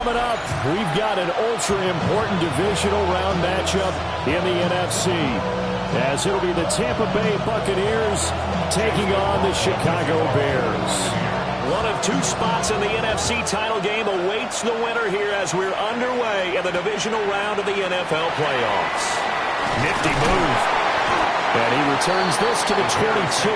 Coming up, we've got an ultra-important divisional round matchup in the NFC, as it'll be the Tampa Bay Buccaneers taking on the Chicago Bears. One of two spots in the NFC title game awaits the winner here as we're underway in the divisional round of the NFL playoffs. Nifty move. And he returns this to the 22.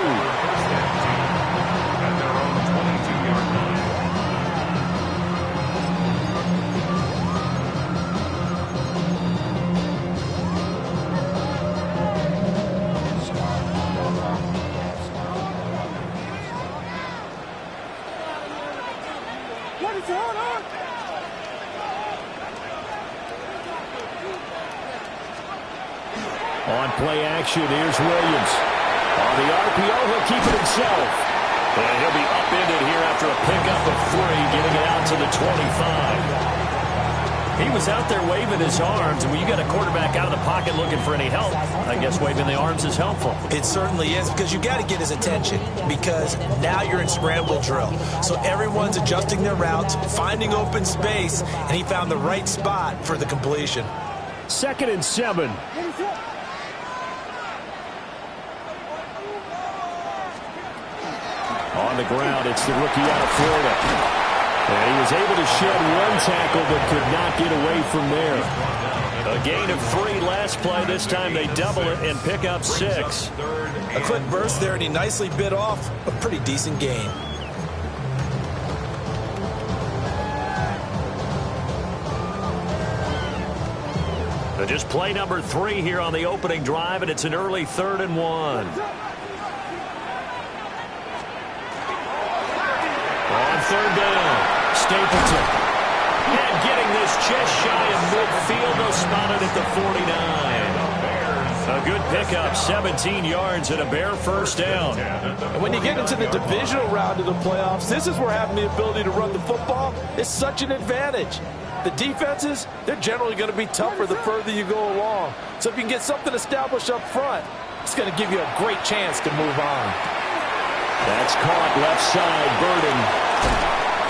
On play action, here's Williams. On the RPO, he'll keep it himself. And he'll be upended here after a pickup of 3, getting it out to the 25. He was out there waving his arms, and when you got a quarterback out of the pocket looking for any help, I guess waving the arms is helpful. It certainly is, because you got to get his attention, because now you're in scramble drill. So everyone's adjusting their routes, finding open space, and he found the right spot for the completion. 2nd and 7. On the ground, it's the rookie out of Florida. And he was able to shed one tackle but could not get away from there. A gain of 3 last play. This time they double it and pick up 6. A quick burst there, and he nicely bit off a pretty decent gain. Just play number 3 here on the opening drive, and it's an early 3rd and 1. On 3rd down, Stapleton. And getting this just shy of midfield, though spotted at the 49. A good pickup, 17 yards and a Bear first down. And when you get into the divisional round of the playoffs, this is where having the ability to run the football is such an advantage. The defenses, they're generally going to be tougher the further you go along. So if you can get something established up front, it's going to give you a great chance to move on. That's caught left side, Burden.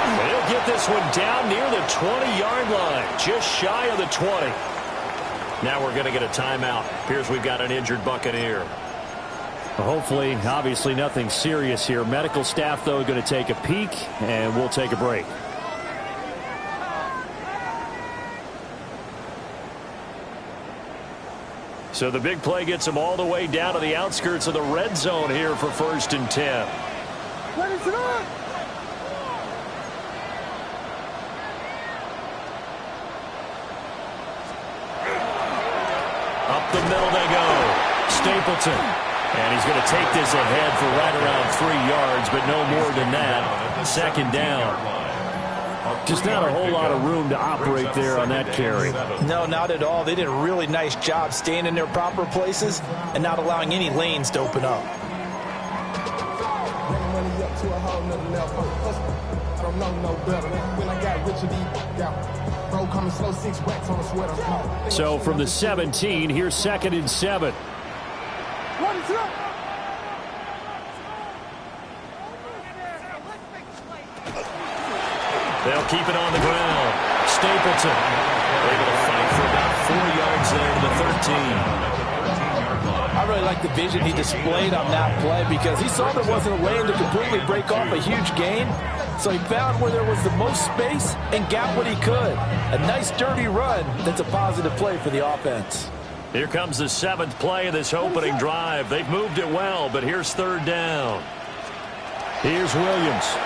And he'll get this one down near the 20-yard line, just shy of the 20. Now we're going to get a timeout. Appears we've got an injured Buccaneer. Hopefully, obviously nothing serious here. Medical staff, though, going to take a peek, and we'll take a break. So the big play gets him all the way down to the outskirts of the red zone here for 1st and 10. Up the middle they go. Stapleton. And he's going to take this ahead for right around 3 yards, but no more than that. 2nd down. Just not a whole lot of room to operate there on that carry. No, not at all. They did a really nice job staying in their proper places and not allowing any lanes to open up. So from the 17, here's 2nd and 7. They'll keep it on the ground. Stapleton able to fight for about 4 yards there to the 13. I really like the vision he displayed on that play because he saw there wasn't a lane to completely break off a huge gain. So he found where there was the most space and got what he could. A nice dirty run that's a positive play for the offense. Here comes the 7th play of this opening drive. They've moved it well, but here's 3rd down. Here's Williams.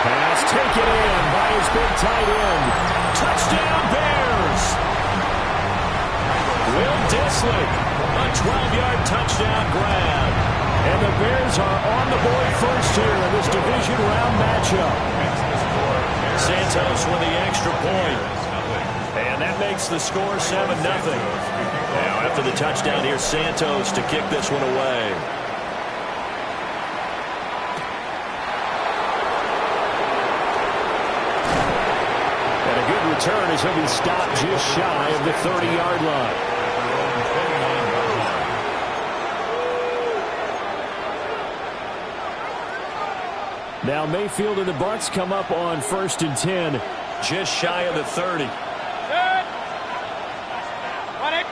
Pass taken in by his big tight end. Touchdown Bears! Will Dissly, a 12-yard touchdown grab. And the Bears are on the board first here in this division round matchup. Santos with the extra point. And that makes the score 7-0. Now after the touchdown, here's Santos to kick this one away. Return as he'll be stopped just shy of the 30-yard line. Now Mayfield and the Bucs come up on 1st and 10. Just shy of the 30.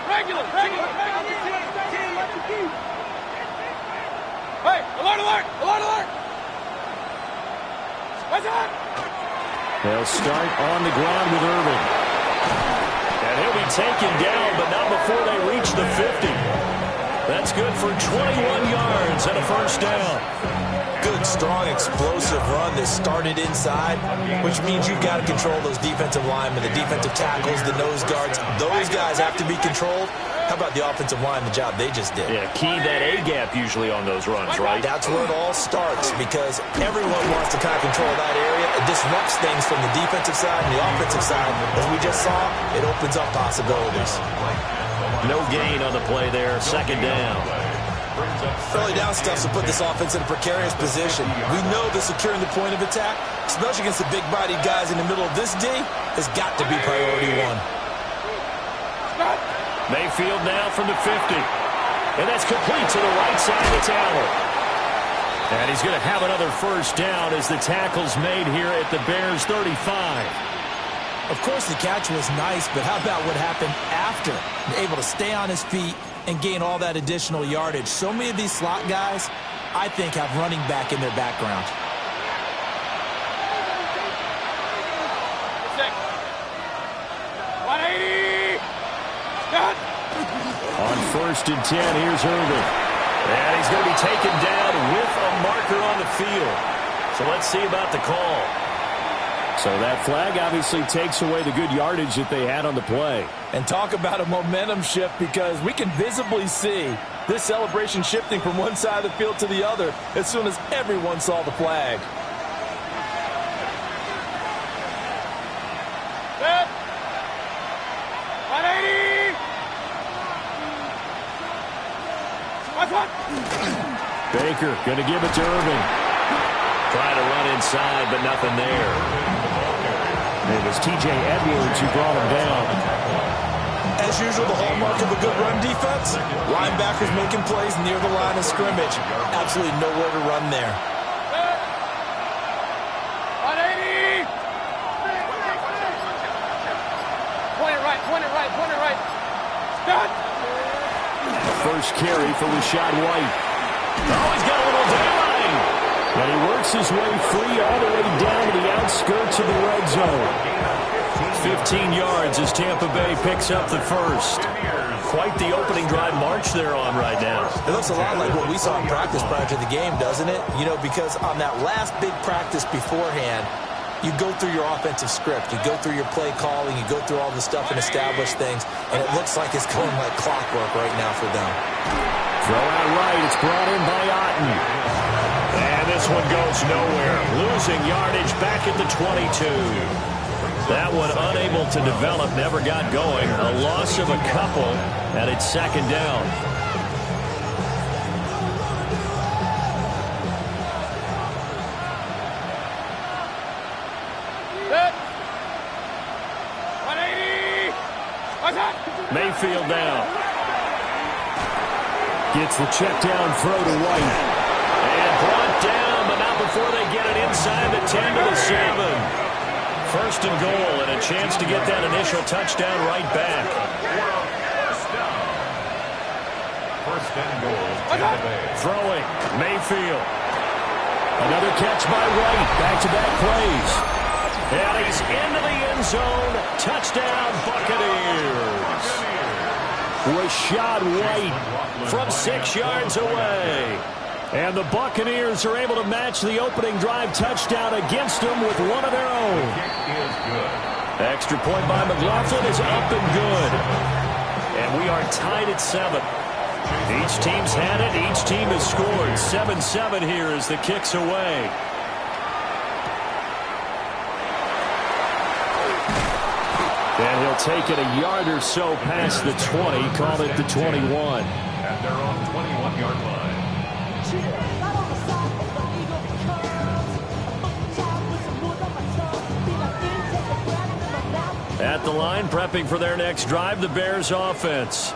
Regular. Hey, alert! What's that? They'll start on the ground with Irving. And he'll be taken down, but not before they reach the 50. That's good for 21 yards and a first down. Good, strong, explosive run that started inside, which means you've got to control those defensive linemen, the defensive tackles, the nose guards. Those guys have to be controlled. How about the offensive line, the job they just did? Yeah, key that A-gap usually on those runs, right? That's where it all starts, because everyone wants to kind of control that area. It disrupts things from the defensive side and the offensive side. As we just saw, it opens up possibilities. No gain on the play there. Second down. Early down stuff to put this offense in a precarious position. We know that securing the point of attack, especially against the big-bodied guys in the middle of this D, has got to be priority one. Mayfield now from the 50. And that's complete to the right side of the tackle. And he's going to have another first down as the tackle's made here at the Bears' 35. Of course, the catch was nice, but how about what happened after? Able to stay on his feet and gain all that additional yardage. So many of these slot guys, I think, have running back in their background. On 1st and 10, here's Irving. And he's going to be taken down with a marker on the field. So let's see about the call. So that flag obviously takes away the good yardage that they had on the play. And talk about a momentum shift, because we can visibly see this celebration shifting from one side of the field to the other as soon as everyone saw the flag. Baker going to give it to Irving. Trying to run inside, but nothing there. It was T.J. Edwards who brought him down. As usual, the hallmark of a good run defense, linebackers making plays near the line of scrimmage. Absolutely nowhere to run there. 180! Point it right. Start! First carry for Rashad White. Oh, he's got a little daylight. And he works his way free all the way down to the outskirts of the red zone. 15 yards as Tampa Bay picks up the first. Quite the opening drive march they're on right now. It looks a lot like what we saw in practice prior to the game, doesn't it? You know, because on that last big practice beforehand, you go through your offensive script, you go through your play calling, you go through all the stuff and establish things, and it looks like it's going like clockwork right now for them. Throw out right. It's brought in by Otten. And this one goes nowhere. Losing yardage back at the 22. That one unable to develop, never got going. A loss of a couple, and it's second down. Mayfield now. Gets the check down throw to White. And brought down, but not before they get it inside the 10 to the 7. First and goal, and a chance to get that initial touchdown right back. First and goal. Throwing, Mayfield. Another catch by White. Back-to-back plays. And he's into the end zone. Touchdown, Buccaneers. Rashad White from 6 yards away. And the Buccaneers are able to match the opening drive touchdown against them with one of their own. Extra point by McLaughlin is up and good. And we are tied at 7. Each team's had it. Each team has scored. 7-7 here as the kick's away. And he'll take it a yard or so past the 20, call it the 21. At their own 21-yard line. At the line, prepping for their next drive, the Bears offense.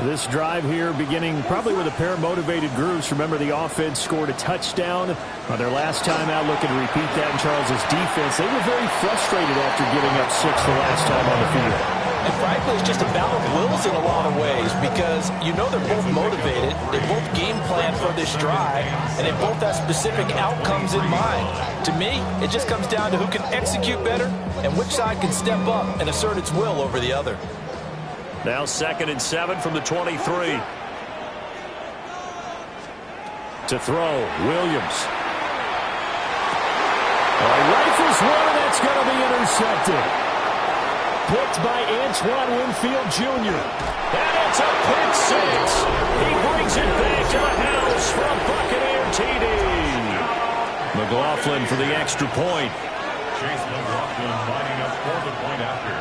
This drive here beginning probably with a pair of motivated groups. Remember, the offense scored a touchdown on their last time out, looking to repeat that in Charles's defense. They were very frustrated after giving up 6 the last time on the field. And frankly, it's just a battle of wills in a lot of ways because you know they're both motivated. They both game plan for this drive, and they both have specific outcomes in mind. To me, it just comes down to who can execute better and which side can step up and assert its will over the other. Now 2nd and 7 from the 23. To throw, Williams. Rifles one, and that's going to be intercepted. Picked by Antoine Winfield Jr. And it's a pick six. He brings it back to the house for a Buccaneer TD. McLaughlin for the extra point. Chase McLaughlin lining up for the point after.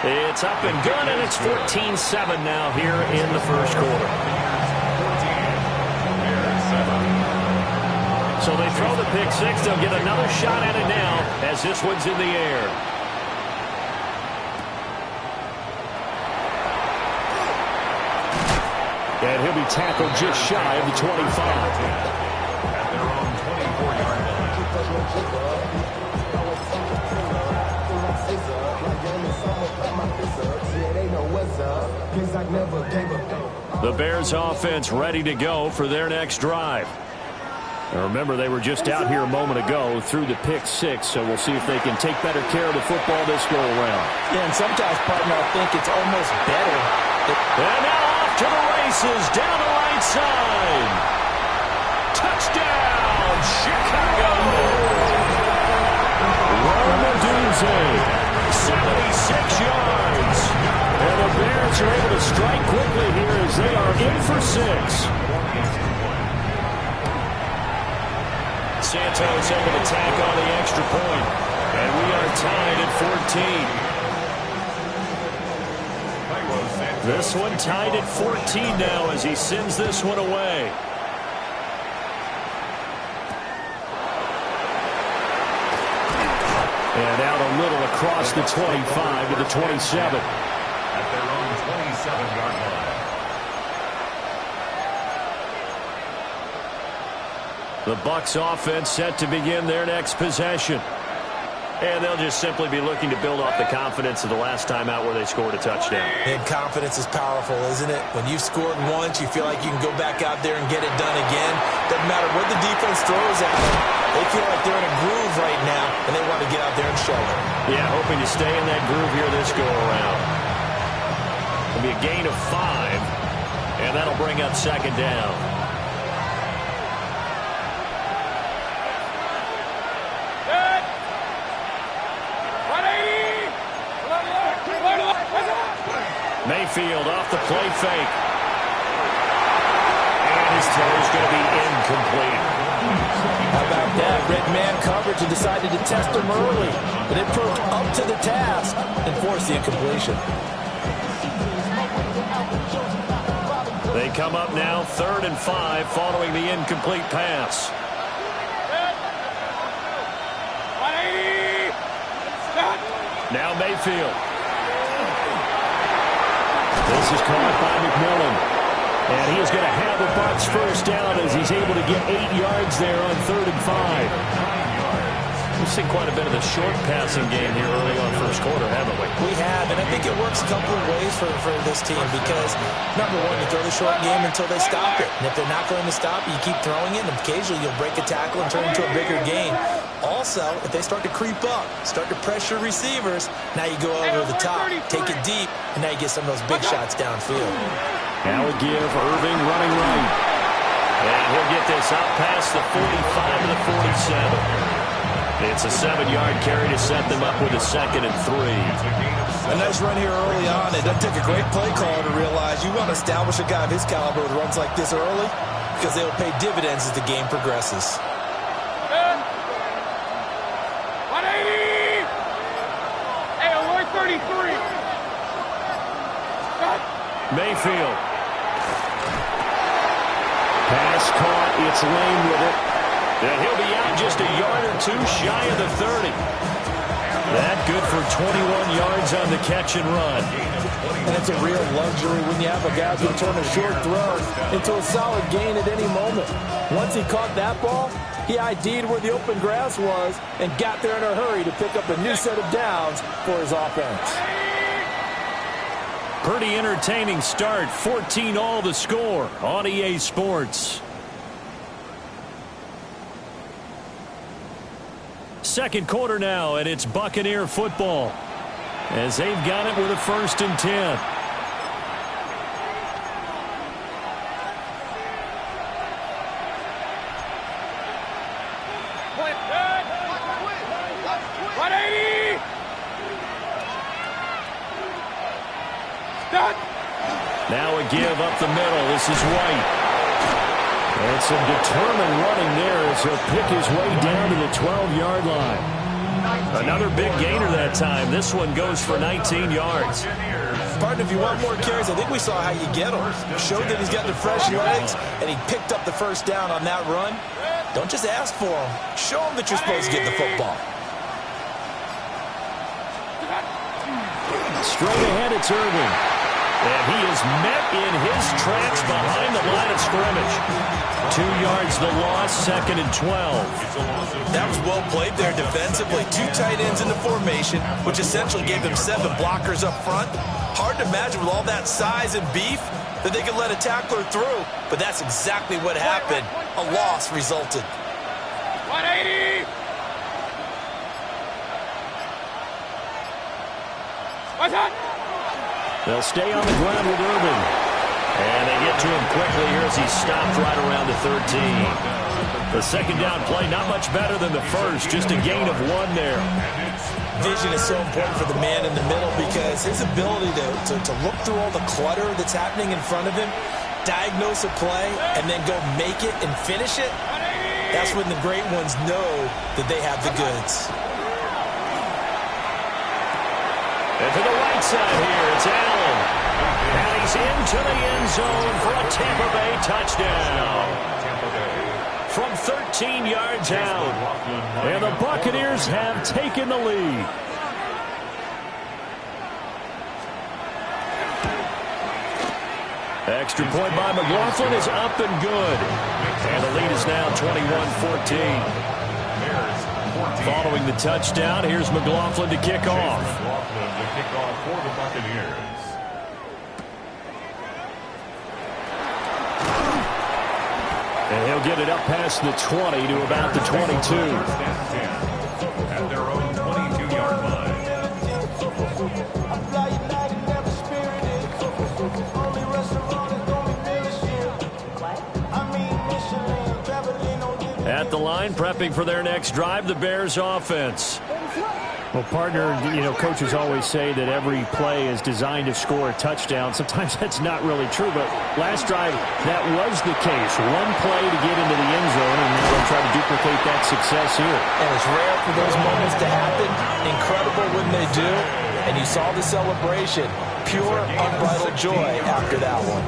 It's up and good, and it's 14-7 now here in the first quarter. So they throw the pick six. They'll get another shot at it now as this one's in the air. And he'll be tackled just shy of the 25. At their own 24-yard line. The Bears offense ready to go for their next drive. And remember, they were just out here a moment ago through the pick six, so we'll see if they can take better care of the football this go-around. Yeah, and sometimes, partner, I think it's almost better. And now off to the races down the right side. Touchdown, Chicago! Romaduzzi, 76 yards. and the Bears are able to strike quickly here as they are in for 6. Santos able to tack on the extra point. And we are tied at 14. This one tied at 14 now as he sends this one away. And out a little across the 25 to the 27. At their own 27-yard line. The Bucs offense set to begin their next possession. And they'll just simply be looking to build off the confidence of the last time out where they scored a touchdown. And confidence is powerful, isn't it? When you've scored once, you feel like you can go back out there and get it done again. Doesn't matter what the defense throws at them. They feel like they're in a groove right now, and they want to get out there and show it. Yeah, hoping to stay in that groove here this go-around. It'll be a gain of 5, and that'll bring up 2nd down. Mayfield off the play fake. And his throw is going to be incomplete. How about that? Red man coverage and decided to test him early. But it proved up to the task and forced the incompletion. They come up now 3rd and 5 following the incomplete pass. Now Mayfield. This is caught by McMillan. And he is going to have the Bucs first down as he's able to get 8 yards there on 3rd and 5. We've seen quite a bit of the short passing game here early on first quarter, haven't we? We have, and I think it works a couple of ways for this team because, number one, you throw the short game until they stop it. And if they're not going to stop it, you keep throwing it, and occasionally you'll break a tackle and turn it into a bigger gain. Also, if they start to creep up, start to pressure receivers, now you go over the top, take it deep, and now you get some of those big shots downfield. Now a give, Irving running right. And he'll get this out past the 45 to the 47. It's a 7-yard carry to set them up with a 2nd and 3. A nice run here early on. It doesn't take a great play caller to realize you want to establish a guy of his caliber with runs like this early because they will pay dividends as the game progresses. 180! Hey, alert 33! Mayfield. Pass caught. It's Lane with it. And he'll be out just a yard or two shy of the 30. That good for 21 yards on the catch and run. And it's a real luxury when you have a guy who can turn a short throw into a solid gain at any moment. Once he caught that ball, he ID'd where the open grass was and got there in a hurry to pick up a new set of downs for his offense. Pretty entertaining start. 14-all the score on EA Sports. Second quarter now, and it's Buccaneer football as they've got it with a 1st and 10. Now a give up the middle. This is White. And some determined running there as he'll pick his way down to the 12-yard line. Another big gainer that time. This one goes for 19 yards. Partner, if you want more carries, I think we saw how you get him. Showed that he's got the fresh legs, and he picked up the first down on that run. Don't just ask for him. Show him that you're supposed to get the football. Straight ahead, it's Irving. And he is met in his tracks behind the line of scrimmage. 2 yards the loss, 2nd and 12. That was well played there defensively. 2 tight ends in the formation, which essentially gave them 7 blockers up front. Hard to imagine with all that size and beef that they could let a tackler through, but that's exactly what happened. A loss resulted. 180! What's that? They'll stay on the ground with Irving. And they get to him quickly here as he stopped right around the 13. The second down play, not much better than the first, just a gain of 1 there. Vision is so important for the man in the middle because his ability to look through all the clutter that's happening in front of him, diagnose a play, and then go make it and finish it, that's when the great ones know that they have the goods. And to the right side here, it's Allen. And he's into the end zone for a Tampa Bay touchdown. From 13 yards out. And the Buccaneers have taken the lead. Extra point by McLaughlin is up and good. And the lead is now 21-14. Following the touchdown, here's McLaughlin to kick off. Kickoff for the Buccaneers. And he'll get it up past the 20 to about the 22. At their own 22-yard line. At the line, prepping for their next drive, the Bears offense. Well, partner, coaches always say that every play is designed to score a touchdown. Sometimes that's not really true, but last drive, that was the case. One play to get into the end zone, and they'll try to duplicate that success here. And it's rare for those moments to happen. Incredible when they do. And you saw the celebration. Pure, unbridled joy after that one.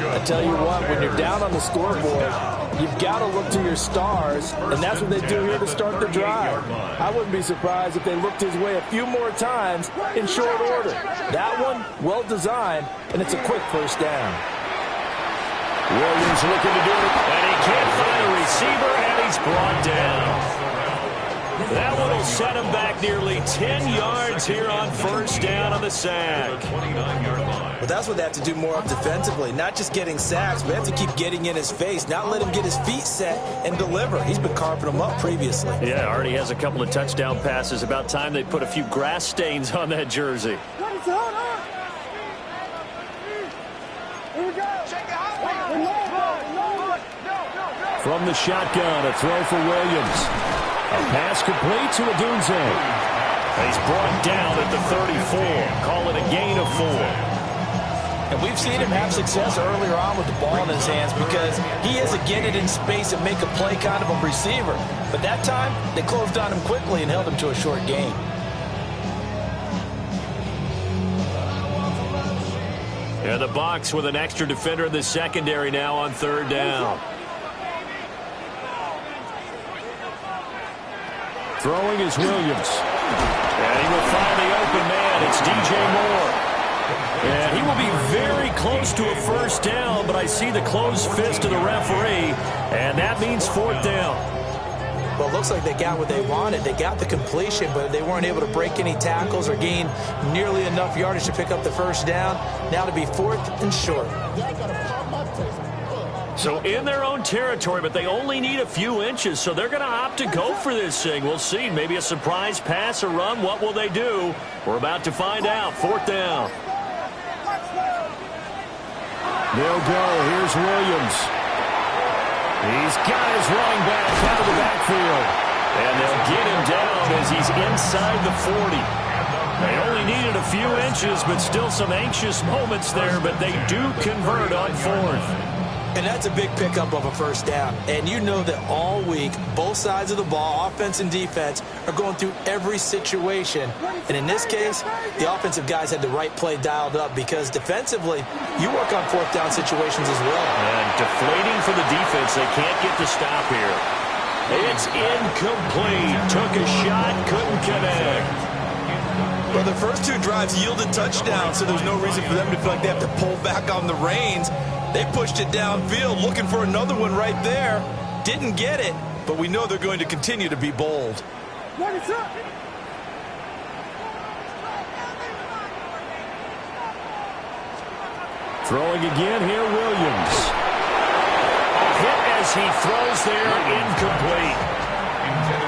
I tell you what, when you're down on the scoreboard, you've got to look to your stars, and that's what they do here to start the drive. I wouldn't be surprised if they looked his way a few more times in short order. That one, well designed, and it's a quick first down. Williams looking to do it, and he can't find a receiver, and he's brought down. That one will set him back nearly 10 yards here on first down on the sack. But that's what they have to do more of defensively, not just getting sacks, but they have to keep getting in his face, not let him get his feet set and deliver. He's been carving them up previously. Yeah, already has a couple of touchdown passes. About time they put a few grass stains on that jersey. What is going on? Here we go. From the shotgun, a throw for Williams. A pass complete to Odunze. He's brought down at the 34. Call it a gain of 4. And we've seen him have success earlier on with the ball in his hands because he is a get it in space and make a play kind of a receiver. But that time, they closed on him quickly and held him to a short gain. And the Bucs with an extra defender in the secondary now on third down. Throwing is Williams. And he will find the open man. It's DJ Moore. And he will be very close to a first down, but I see the closed fist of the referee, and that means fourth down. Well, it looks like they got what they wanted. They got the completion, but they weren't able to break any tackles or gain nearly enough yardage to pick up the first down. Now to be fourth and short. So in their own territory, but they only need a few inches, so they're going to opt to go for this thing. We'll see. Maybe a surprise pass or run. What will they do? We're about to find out. Fourth down. They'll go. Here's Williams. He's got his running back out of the backfield. And they'll get him down as he's inside the 40. They only needed a few inches, but still some anxious moments there, but they do convert on fourth. And that's a big pickup of a first down. And you know that all week, both sides of the ball, offense and defense, are going through every situation. And in this case, the offensive guys had the right play dialed up because defensively, you work on fourth down situations as well. And deflating for the defense. They can't get the stop here. It's incomplete. Took a shot, couldn't connect. Well, the first two drives yielded touchdowns, so there's no reason for them to feel like they have to pull back on the reins. They pushed it downfield, looking for another one right there. Didn't get it, but we know they're going to continue to be bold. Throwing again here, Williams. Hit as he throws there, incomplete.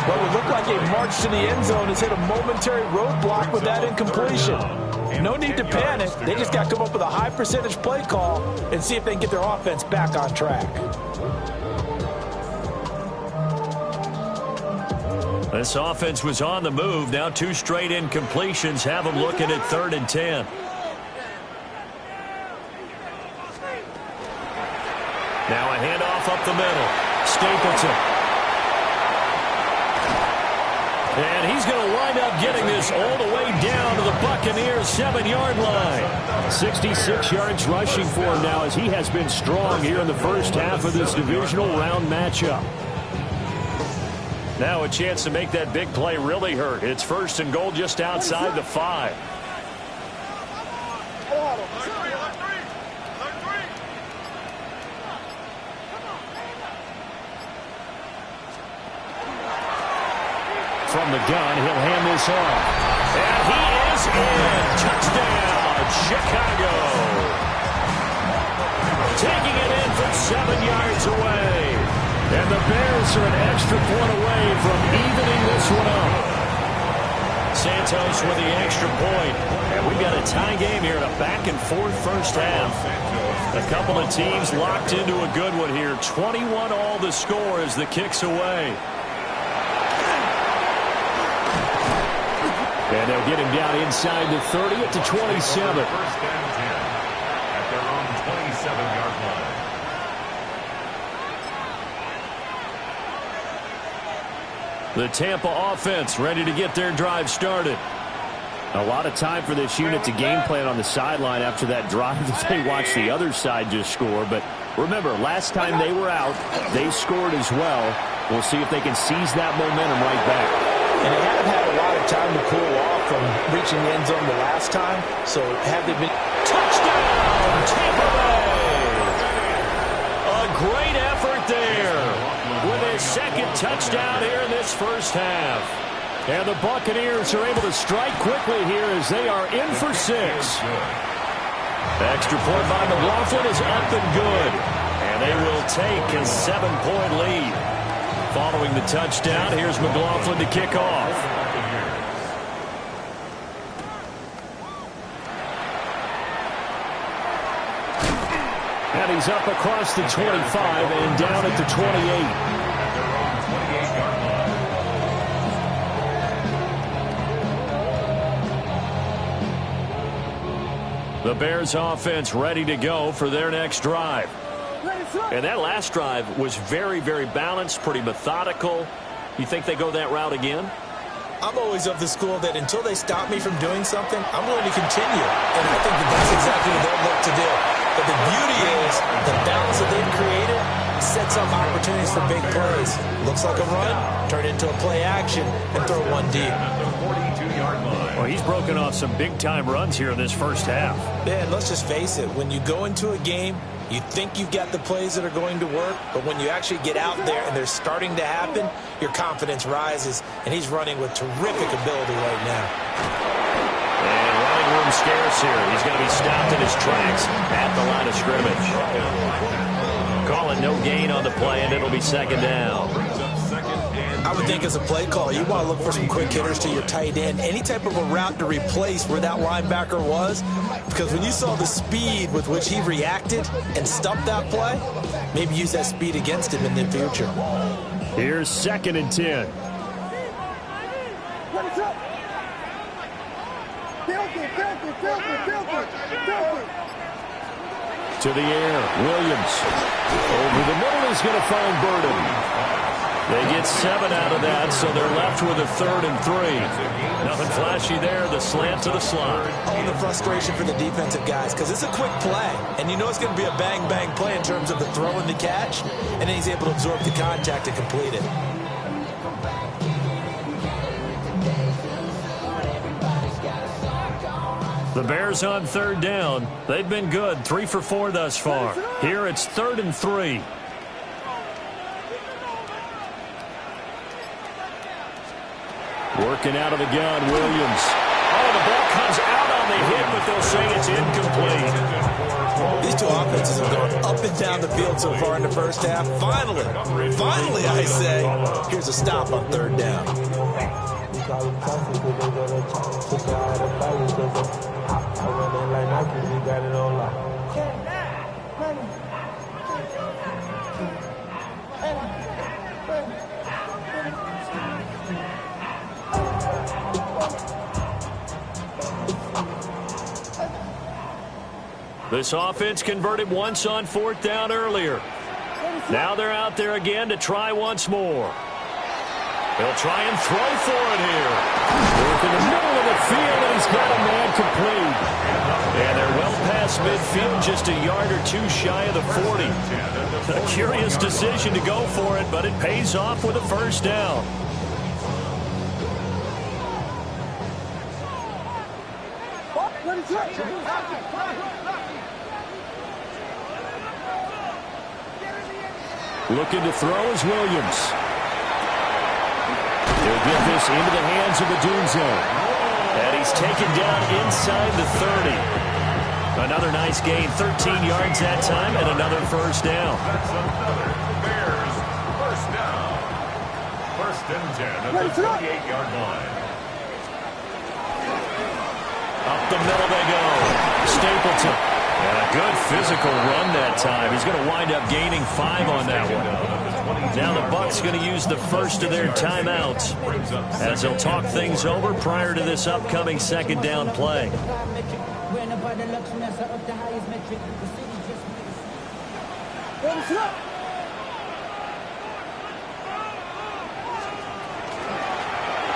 What would look like a march to the end zone has hit a momentary roadblock with that incompletion. No need to panic. They just got to come up with a high percentage play call and see if they can get their offense back on track. This offense was on the move. Now two straight incompletions have them looking at 3rd and 10. Now a handoff up the middle. Stapleton. And he's going to wind up getting this all the way down to the Buccaneers' 7-yard line. 66 yards rushing for him now as he has been strong here in the first half of this divisional round matchup. Now a chance to make that big play really hurt. It's 1st and goal just outside the 5. From the gun, he'll hand this off. And he is in. Touchdown, Chicago. Taking it in from 7 yards away. And the Bears are an extra point away from evening this one up. Santos with the extra point. And we've got a tie game here in a back-and-forth first half. A couple of teams locked into a good one here. 21 all the score as the kick's away. And they'll get him down inside the 30 at the 27. First down 10 at their own 27-yard line. The Tampa offense ready to get their drive started. A lot of time for this unit to game plan on the sideline after that drive that they watched the other side just score. But remember, last time they were out, they scored as well. We'll see if they can seize that momentum right back. And they haven't had a lot of time to cool off from reaching the end zone the last time. So have they been... Touchdown, Tampa Bay! A great effort there with his 2nd touchdown here in this first half. And the Buccaneers are able to strike quickly here as they are in for 6. Extra point by McLaughlin is up and good. And they will take a 7-point lead. Following the touchdown, here's McLaughlin to kick off. And he's up across the 25 and down at the 28. The Bears offense ready to go for their next drive. And that last drive was very, very balanced, pretty methodical. You think they go that route again? I'm always of the school that until they stop me from doing something, I'm going to continue. And I think that that's exactly what they'll look to do. But the beauty is the balance that they've created sets up opportunities for big plays. Looks like a run, turn it into a play action, and throw one deep. Well, he's broken off some big-time runs here in this first half. Man, let's just face it. When you go into a game, you think you've got the plays that are going to work, but when you actually get out there and they're starting to happen, your confidence rises, and he's running with terrific ability right now. And running room scarce here. He's going to be stopped in his tracks at the line of scrimmage. Call it no gain on the play, and it'll be second down. I would think as a play call, you want to look for some quick hitters to your tight end, any type of a route to replace where that linebacker was, because when you saw the speed with which he reacted and stumped that play, maybe use that speed against him in the future. Here's 2nd and 10. To the air, Williams. Over the middle is going to find Burden. They get 7 out of that, so they're left with a 3rd and 3. Nothing flashy there, the slant to the slot. Oh, the frustration for the defensive guys, because it's a quick play, and you know it's going to be a bang-bang play in terms of the throw and the catch, and then he's able to absorb the contact and complete it. The Bears on 3rd down. They've been good, 3 for 4 thus far. Here it's 3rd and 3. Working out of the gun, Williams. Oh, the ball comes out on the hit, but they'll say it's incomplete. These two offenses have gone up and down the field so far in the first half. Finally, I say, here's a stop on 3rd down. This offense converted once on 4th down earlier. Now they're out there again to try once more. They'll try and throw for it here. Work in the middle of the field, and he's got a man complete. And they're well past midfield, just a yard or 2 shy of the 40. A curious decision to go for it, but it pays off with a 1st down. Looking to throw is Williams. He'll get this into the hands of the Doom Zone. And he's taken down inside the 30. Another nice gain, 13 yards that time, and another 1st down. That's another Bears 1st down. 1st and 10 at the 38-yard line. Up the middle they go. Stapleton. And a good physical run that time. He's going to wind up gaining 5 on that one. Now the Bucs going to use the first of their timeouts as they'll talk things over prior to this upcoming 2nd down play.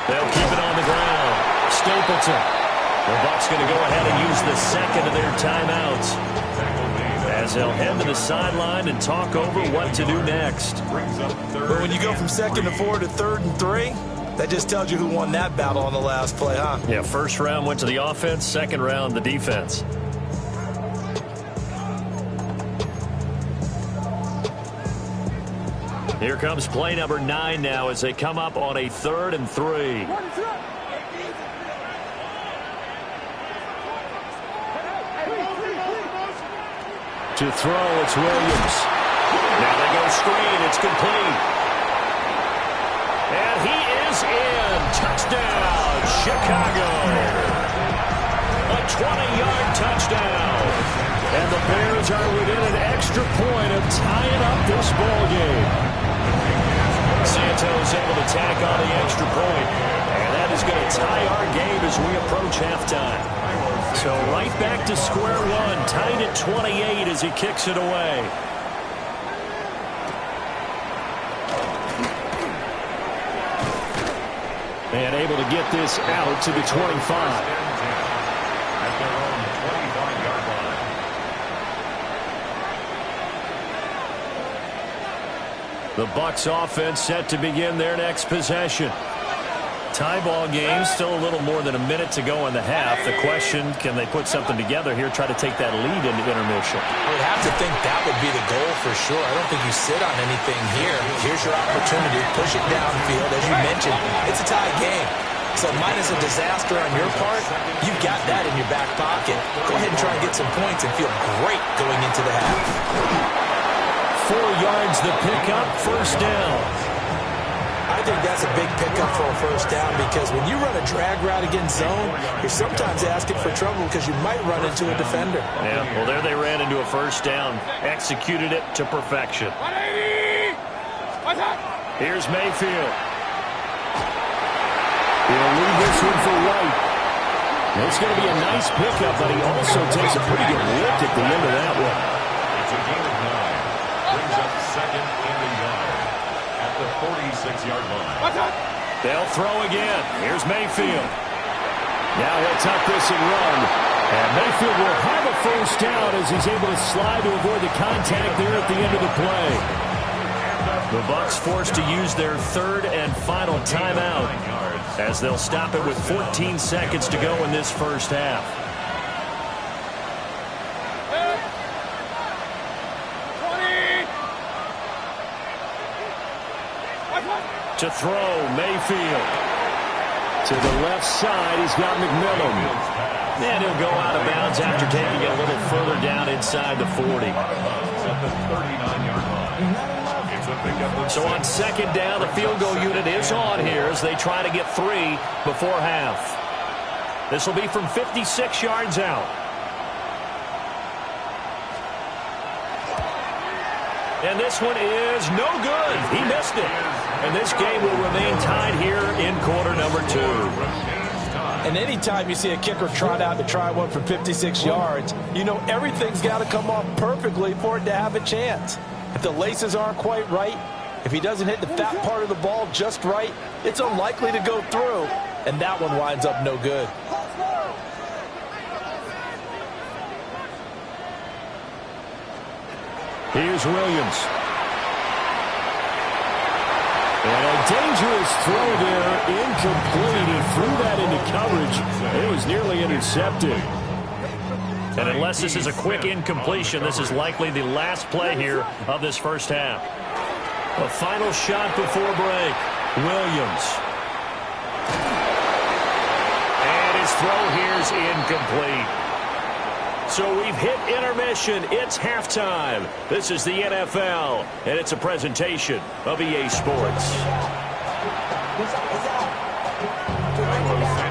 They'll keep it on the ground. Stapleton. The Bucs going to go ahead and use the 2nd of their timeouts as they'll head to the sideline and talk over what to do next. But when you go from 2nd to 4 to 3rd and 3, that just tells you who won that battle on the last play, huh? Yeah, 1st round went to the offense, 2nd round the defense. Here comes play number 9 now as they come up on a 3rd and 3. To throw, it's Williams. Now they go screen. It's complete. And he is in. Touchdown, Chicago. A 20-yard touchdown. And the Bears are within an extra point of tying up this ball game. Santos able to tack on the extra point. And that is going to tie our game as we approach halftime. So right back to square one, tied at 28 as he kicks it away. And able to get this out to the 25. At their own 25-yard The Bucs offense set to begin their next possession. Tie ball game, still a little more than a minute to go in the half. The question, can they put something together here, try to take that lead into intermission? I would have to think that would be the goal for sure. I don't think you sit on anything here. Here's your opportunity. Push it downfield. As you mentioned, it's a tie game. So minus a disaster on your part, you've got that in your back pocket. Go ahead and try and get some points and feel great going into the half. 4 yards the pickup, first down. I think that's a big pickup for a first down because when you run a drag route against zone, you're sometimes asking for trouble because you might run into a defender. Yeah, well, there they ran into a first down. Executed it to perfection. 180! Here's Mayfield. He'll leave this one for White. It's going to be a nice pickup, but he also takes a pretty good lift at the end of that one. It's a gain of 9. Brings up second in the yard at the 46-yard line. They'll throw again. Here's Mayfield. Now he'll tuck this and run. And Mayfield will have a first down as he's able to slide to avoid the contact there at the end of the play. The Bucs forced to use their third and final timeout as they'll stop it with 14 seconds to go in this first half. To throw, Mayfield. To the left side, he's got McMillan. And he'll go out of bounds after taking it a little further down inside the 40. At the 39-yard line. So on second down, the field goal unit is on here as they try to get 3 before half. This will be from 56 yards out. And this one is no good. He missed it. And this game will remain tied here in quarter number 2. And anytime you see a kicker trot out to try one from 56 yards, you know everything's got to come off perfectly for it to have a chance. If the laces aren't quite right, if he doesn't hit the fat part of the ball just right, it's unlikely to go through. And that one winds up no good. Here's Williams. And a dangerous throw there, incomplete. He threw that into coverage. It was nearly intercepted. And unless this is a quick incompletion, this is likely the last play here of this first half. A final shot before break. Williams. And his throw here's incomplete. So we've hit intermission. It's halftime. This is the NFL, and it's a presentation of EA Sports.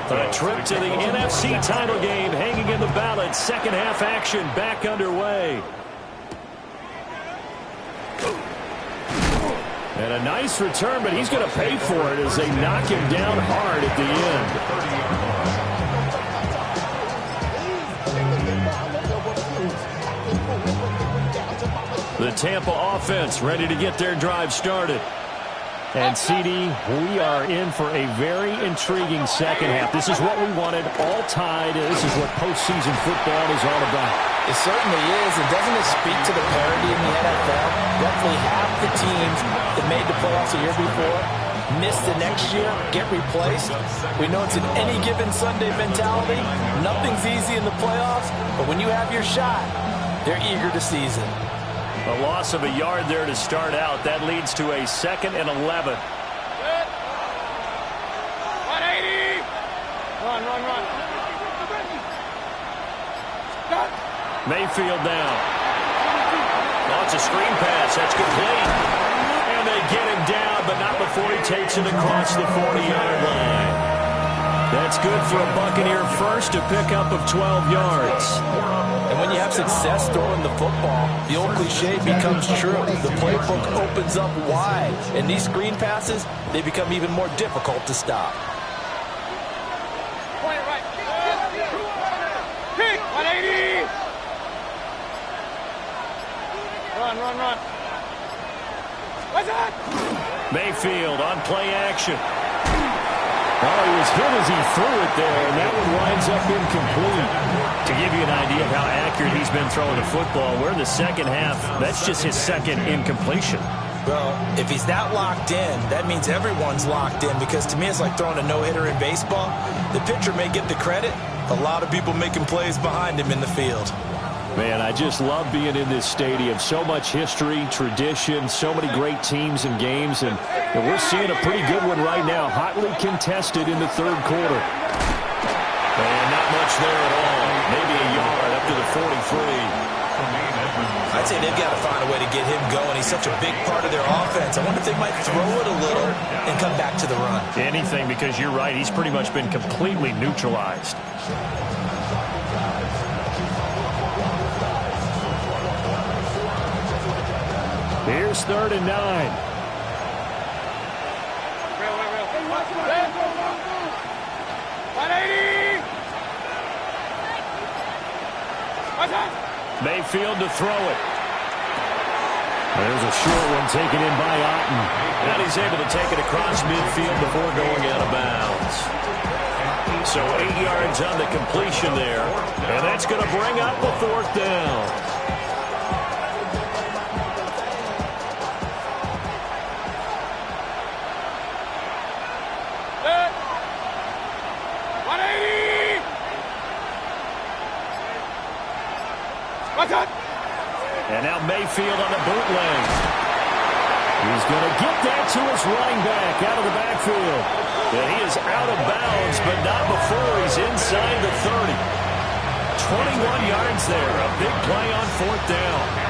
A trip to the NFC title game hanging in the balance. Second half action back underway. And a nice return, but he's going to pay for it as they knock him down hard at the end. The Tampa offense ready to get their drive started. And, CD, we are in for a very intriguing second half. This is what we wanted, all tied. This is what postseason football is all about. It certainly is. And doesn't it speak to the parity in the NFL? Roughly half the teams that made the playoffs a year before miss the next year, get replaced. We know it's an any given Sunday mentality. Nothing's easy in the playoffs, but when you have your shot, they're eager to seize it. A loss of a yard there to start out. That leads to a 2nd and 11. 180! Run. Mayfield now. Oh, it's a screen pass. That's complete. And they get him down, but not before he takes it across the 40-yard line. That's good for a Buccaneer first, a pickup of 12 yards. And when you have success throwing the football, the old cliche becomes true. The playbook opens up wide. And these screen passes, they become even more difficult to stop. Point it right. Kick! 180! Run. What's that? Mayfield on play action. Oh, he was hit as he threw it there, and that one winds up incomplete. To give you an idea of how accurate he's been throwing the football, we're in the second half. That's just his 2nd incompletion. Well, if he's that locked in, that means everyone's locked in, because to me it's like throwing a no-hitter in baseball. The pitcher may get the credit, a lot of people making plays behind him in the field. Man, I just love being in this stadium. So much history, tradition, so many great teams and games, and we're seeing a pretty good one right now, hotly contested in the third quarter. And not much there at all. Maybe a yard up to the 43. I'd say they've got to find a way to get him going. He's such a big part of their offense. I wonder if they might throw it a little and come back to the run. Anything, because you're right. He's pretty much been completely neutralized. Here's 3rd and 9. Mayfield to throw it. There's a short one taken in by Otten. And he's able to take it across midfield before going out of bounds. So 8 yards on the completion there. And that's going to bring up a 4th down. And now Mayfield on the bootleg. He's going to get that to his running back out of the backfield. And he is out of bounds, but not before he's inside the 30. 21 yards there. A big play on 4th down.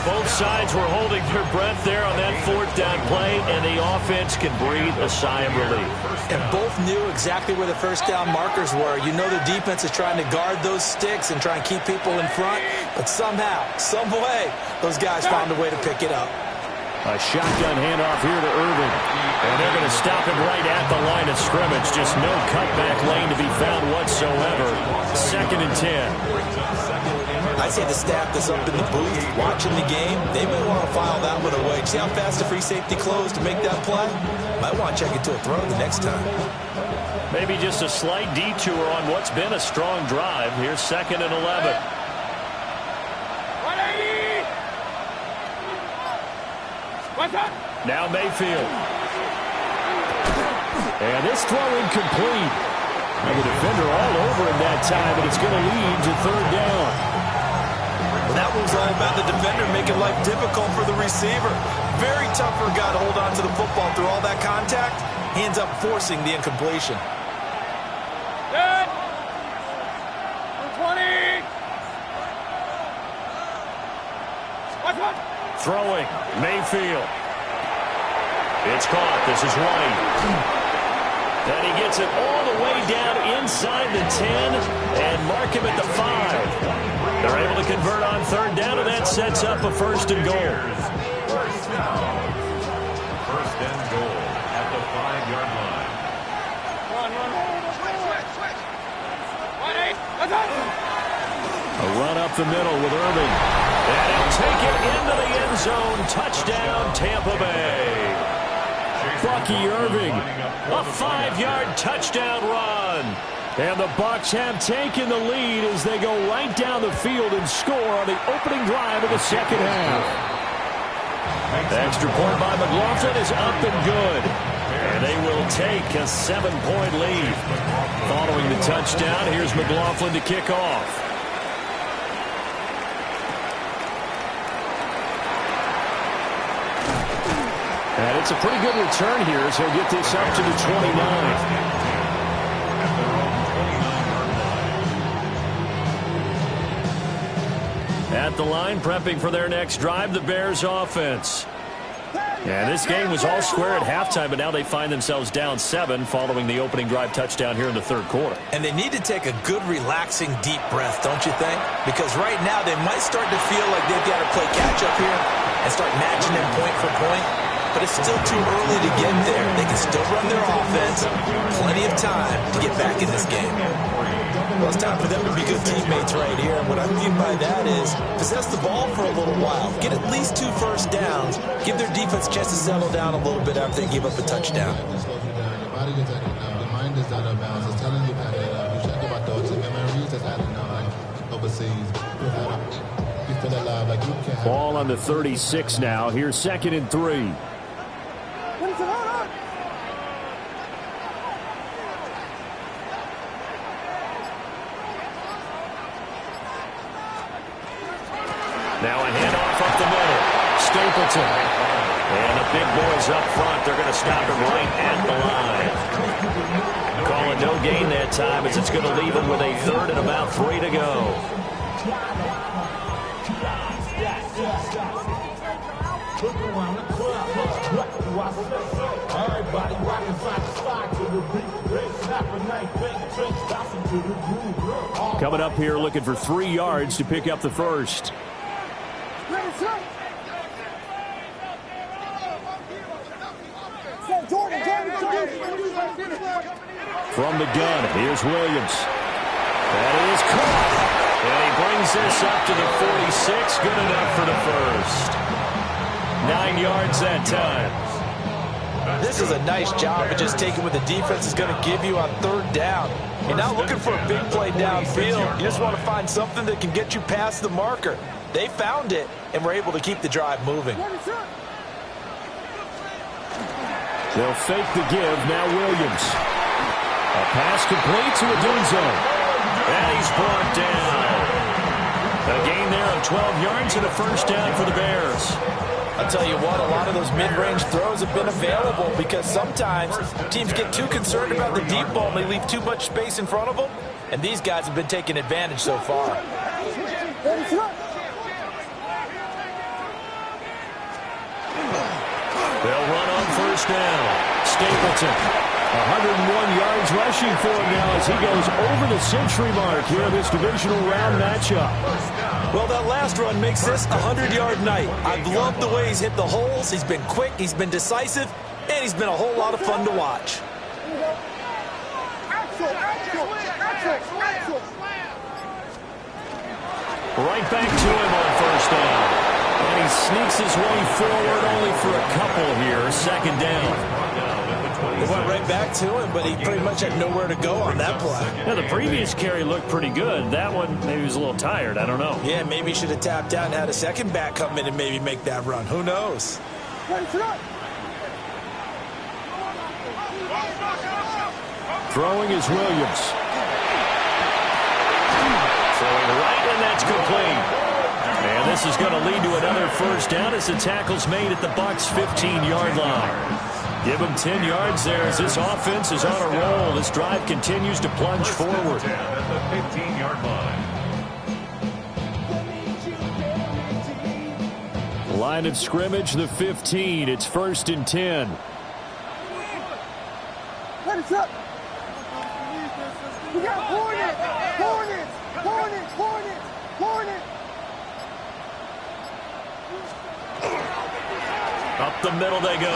Both sides were holding their breath there on that 4th down play, and the offense can breathe a sigh of relief. And both knew exactly where the first down markers were. You know the defense is trying to guard those sticks and try and keep people in front, but somehow, some way, those guys found a way to pick it up. A shotgun handoff here to Irving. And they're going to stop him right at the line of scrimmage. Just no cutback lane to be found whatsoever. 2nd and 10. I'd say the staff that's up in the booth watching the game, they may want to file that one away. See how fast the free safety closed to make that play? Might want to check it to a throw the next time. Maybe just a slight detour on what's been a strong drive. Here's 2nd and 11. Now Mayfield. And this throw incomplete. And the defender all over him that time, and it's going to lead to 3rd down. Well, that was all about the defender making life difficult for the receiver. Very tough for a guy to hold on to the football through all that contact. He ends up forcing the incompletion. Good. 20. Throwing. Mayfield. It's caught. This is White. And he gets it all the way down inside the 10 and mark him at the 5. They're able to convert on 3rd down, and that sets up a 1st and goal. 1st down. 1st and goal at the 5-yard line. A run up the middle with Irving. And he'll take it into the end zone. Touchdown, Tampa Bay. Bucky Irving. A 5-yard touchdown run. And the Bucs have taken the lead as they go right down the field and score on the opening drive of the 2nd half. The extra point by McLaughlin is up and good. And they will take a 7-point lead. Following the touchdown, here's McLaughlin to kick off. And it's a pretty good return here as he'll get this up to the 29. At the line, prepping for their next drive, the Bears offense. And this game was all square at halftime, but now they find themselves down 7 following the opening drive touchdown here in the 3rd quarter. And they need to take a good, relaxing, deep breath, don't you think? Because right now they might start to feel like they've got to play catch-up here and start matching them point for point. But it's still too early to get there. They can still run their offense. Plenty of time to get back in this game. Well, it's time for them to be good teammates right here. And what I mean by that is possess the ball for a little while. Get at least 2 first downs. Give their defense a chance to settle down a little bit after they give up a touchdown. Your body is adding your mind is out of bounds. It's telling you that you check about those memories that's adding overseas. you're still alive. Like, you can't have Ball on the 36 now. Here's 2nd and 3. Now a handoff up the middle. Stapleton. And the big boys up front. They're going to stop him right at the line. Call it no gain that time as it's going to leave him with a 3rd and about 3 to go. Coming up here looking for 3 yards to pick up the first. From the gun, here's Williams. That is caught. And he brings this up to the 46. Good enough for the first. 9 yards that time. This is a nice job of just taking what the defense is going to give you on 3rd down. You're not looking for a big play downfield. You just want to find something that can get you past the marker. They found it and were able to keep the drive moving. They'll fake the give. Now Williams. A pass complete to Adunzo. And he's brought down. A gain there of 12 yards and a first down for the Bears. I'll tell you what, a lot of those mid-range throws have been available because sometimes teams get too concerned about the deep ball and they leave too much space in front of them, and these guys have been taking advantage so far. They'll run on first down. Stapleton. 101 yards rushing for him now as he goes over the century mark here in this divisional round matchup. Well, that last run makes this a 100-yard night. I've loved the way he's hit the holes. He's been quick, he's been decisive, and he's been a whole lot of fun to watch. Right back to him on first down. And he sneaks his way forward only for a couple here. 2nd down. They went right back to him, but he pretty much had nowhere to go on that play. Yeah, the previous carry looked pretty good. That one, maybe he was a little tired. I don't know. Yeah, maybe he should have tapped out and had a second back come in and maybe make that run. Who knows? Throwing is Williams. Throwing right, and that's complete. And this is going to lead to another first down as the tackle's made at the Bucs' 15-yard line. Give them 10 yards there as this offense is on a roll. This drive continues to plunge forward. At the 15-yard line. Line of scrimmage, the 15. It's 1st and 10. We got Hornets! Up the middle they go.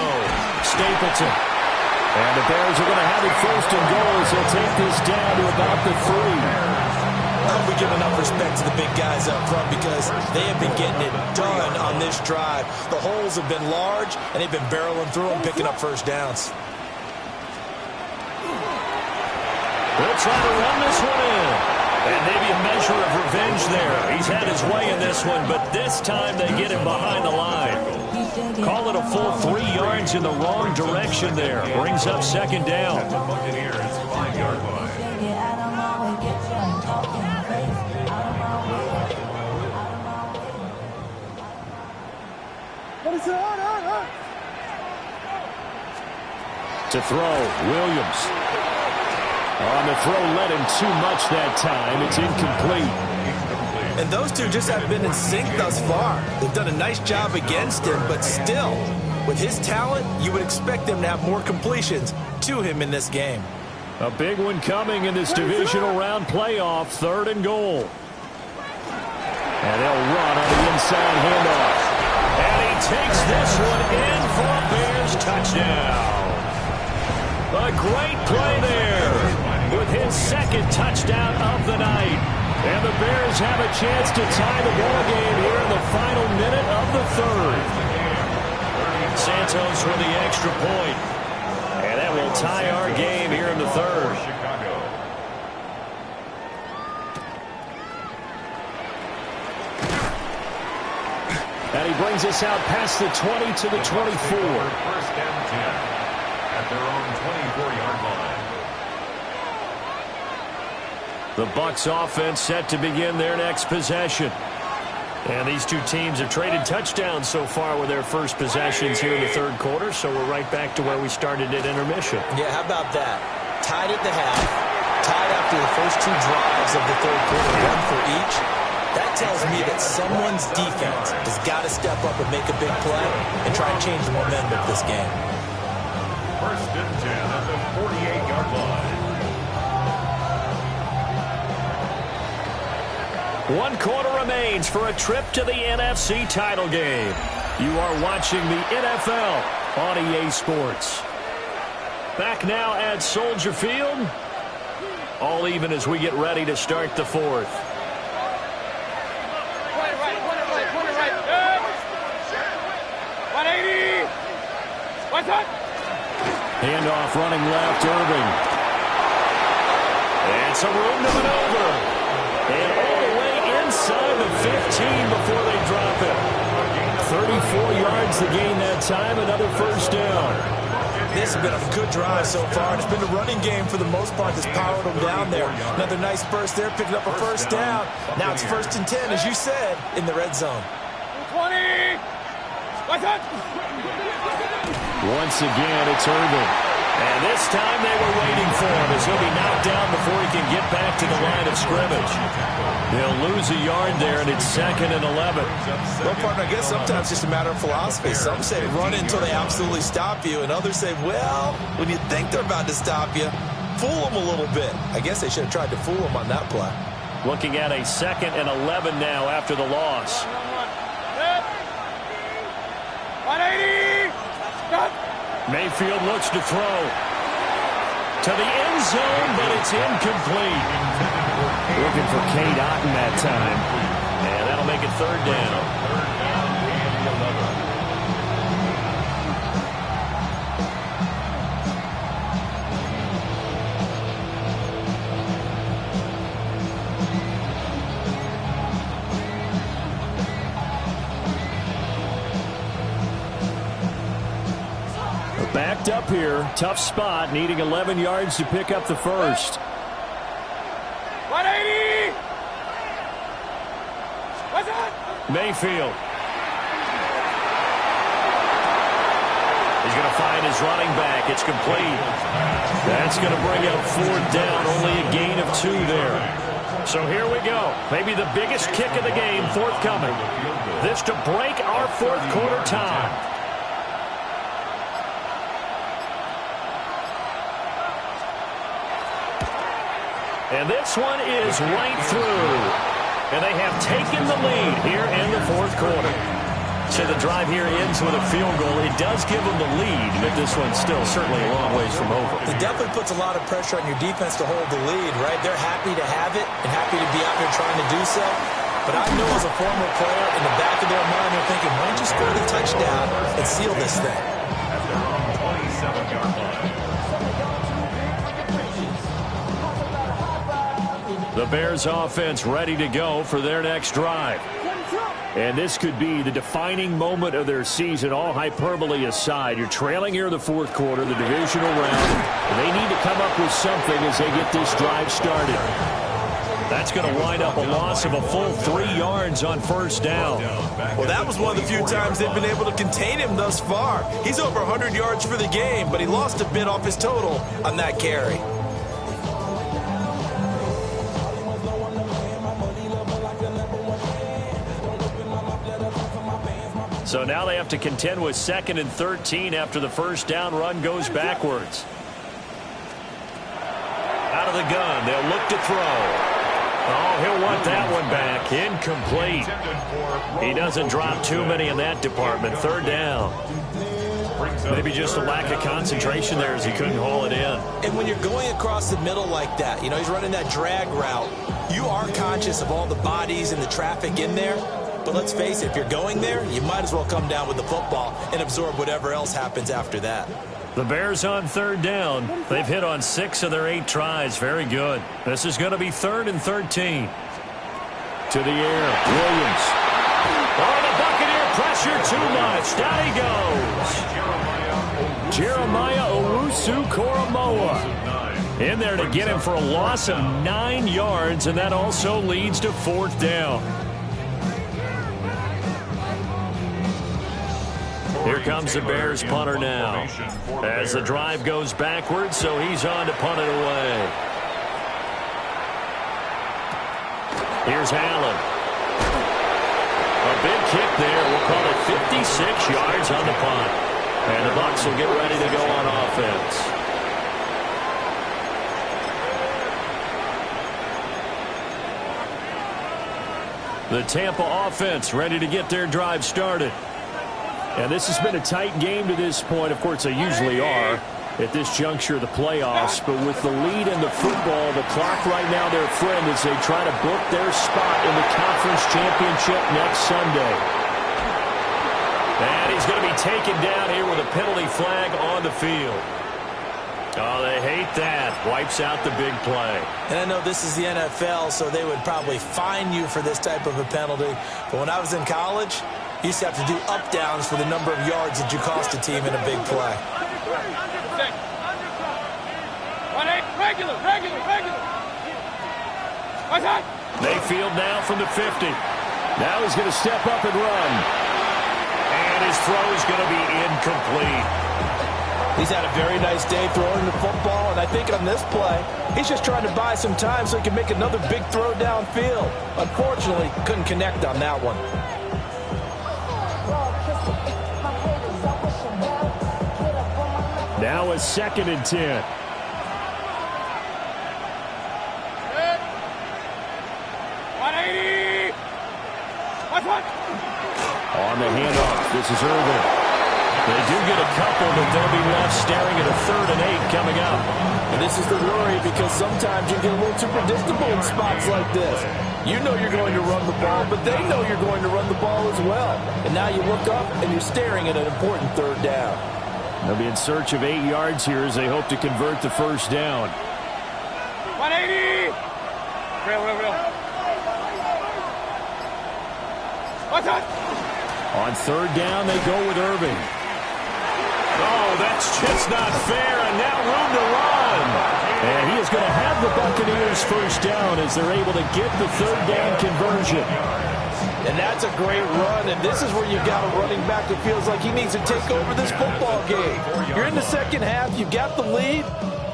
Stapleton. And the Bears are going to have it 1st and goal as they'll take this down to about the 3. I hope we give enough respect to the big guys up front because they have been getting it done on this drive. The holes have been large, and they've been barreling through them, picking up first downs. They'll try to run this one in. And maybe a measure of revenge there. He's had his way in this one, but this time they get him behind the line. Call it a full 3 yards in the wrong direction there. Brings up 2nd down. At the Buccaneers' 5-yard line. To throw, Williams. On the throw, led him too much that time. It's incomplete. And those two just haven't been in sync thus far. They've done a nice job against him, but still, with his talent, you would expect them to have more completions to him in this game. A big one coming in this divisional round playoff, 3rd and goal. And they'll run on the inside handoff. And he takes this one in for a Bears touchdown. A great play there with his 2nd touchdown of the night. And the Bears have a chance to tie the ball game here in the final minute of the 3rd. Santos with the extra point. And that will tie our game here in the 3rd. And he brings us out past the 20 to the 24. First and 10 at their own 24-yard line. The Bucs offense set to begin their next possession. And these two teams have traded touchdowns so far with their first possessions here in the third quarter, so we're right back to where we started at intermission. Yeah, how about that? Tied at the half, tied after the first two drives of the third quarter, one for each. That tells me that someone's defense has got to step up and make a big play and try and change the momentum of this game. First and 10 at the 48-yard line. 1 quarter remains for a trip to the NFC title game. You are watching the NFL on EA Sports. Back now at Soldier Field. All even as we get ready to start the fourth. Corner right. 180. What's up? Handoff running left, Irving. And some room to maneuver. And all the way inside the 15 before they drop it. 34 yards to gain that time, another first down. This has been a good drive so far. It's been the running game for the most part that's powered them down there. Another nice burst there, picking up a first down. Now it's first and 10, as you said, in the red zone. 20. What's up? Once again, it's Irving. And this time they were waiting for him as he'll be knocked down before he can get back to the line of scrimmage. They'll lose a yard there, and it's 2nd and 11. Well, partner, I guess sometimes it's just a matter of philosophy. Some say run until they absolutely stop you, and others say, well, when you think they're about to stop you, fool them a little bit. I guess they should have tried to fool them on that play. Looking at a 2nd and 11 now after the loss. 180. Stop. Mayfield looks to throw to the end zone, but it's incomplete. Looking for Kate Otten that time. And that'll make it 3rd down. Backed up here, tough spot, needing 11 yards to pick up the first. 180. What's up? Mayfield. He's going to find his running back. It's complete. That's going to bring up 4th down, only a gain of 2 there. So here we go. Maybe the biggest kick of the game forthcoming. This to break our 4th quarter tie. And this one is right through. And they have taken the lead here in the 4th quarter. So the drive here ends with a field goal. It does give them the lead, but this one's still certainly a long ways from over. It definitely puts a lot of pressure on your defense to hold the lead, right? They're happy to have it and happy to be out there trying to do so. But I know as a former player, in the back of their mind, they're thinking, why don't you score the touchdown and seal this thing? At their own 27-yard line. The Bears offense ready to go for their next drive. And this could be the defining moment of their season, all hyperbole aside. You're trailing here in the 4th quarter, the divisional round. And they need to come up with something as they get this drive started. That's going to wind up a loss of a full 3 yards on first down. Well, that was one of the few times they've been able to contain him thus far. He's over 100 yards for the game, but he lost a bit off his total on that carry. So now they have to contend with 2nd and 13 after the first down run goes backwards. Out of the gun, they'll look to throw. Oh, he'll want that one back. Incomplete. He doesn't drop too many in that department. 3rd down. Maybe just a lack of concentration there as he couldn't haul it in. And when you're going across the middle like that, you know, he's running that drag route, you are conscious of all the bodies and the traffic in there. But let's face it, if you're going there, you might as well come down with the football and absorb whatever else happens after that. The Bears on 3rd down. They've hit on 6 of their 8 tries. Very good. This is going to be 3rd and 13. To the air, Williams. Oh, the Buccaneer pressure too much. Down he goes. Jeremiah Owusu-Koramoah in there to get him for a loss of 9 yards, and that also leads to 4th down. Here comes the Bears punter now as the drive goes backwards, so he's on to punt it away. Here's Allen. A big kick there. We'll call it 56 yards on the punt. And the Bucs will get ready to go on offense. The Tampa offense ready to get their drive started. And this has been a tight game to this point. Of course, they usually are at this juncture of the playoffs. But with the lead in the football, the clock right now their friend as they try to book their spot in the conference championship next Sunday. And he's going to be taken down here with a penalty flag on the field. Oh, they hate that. Wipes out the big play. And I know this is the NFL, so they would probably fine you for this type of a penalty. But when I was in college, you used to have to do up-downs for the number of yards that you cost a team in a big play. Regular. Mayfield now from the 50. Now he's going to step up and run. And his throw is going to be incomplete. He's had a very nice day throwing the football, and I think on this play, he's just trying to buy some time so he can make another big throw downfield. Unfortunately, couldn't connect on that one. Now a 2nd and 10. On the handoff, this is Irvin. They do get a couple, but they'll be left staring at a 3rd and 8 coming up. And this is the worry because sometimes you get a little too predictable in spots like this. You know you're going to run the ball, but they know you're going to run the ball as well. And now you look up and you're staring at an important 3rd down. They'll be in search of 8 yards here as they hope to convert the 1st down. 180! Real. What's that? On 3rd down, they go with Irving. Oh, that's just not fair, and now room to run. And he is going to have the Buccaneers 1st down as they're able to get the 3rd down conversion. And that's a great run, and this is where you got a running back that feels like he needs to take over this football game. You're in the second half, you got the lead,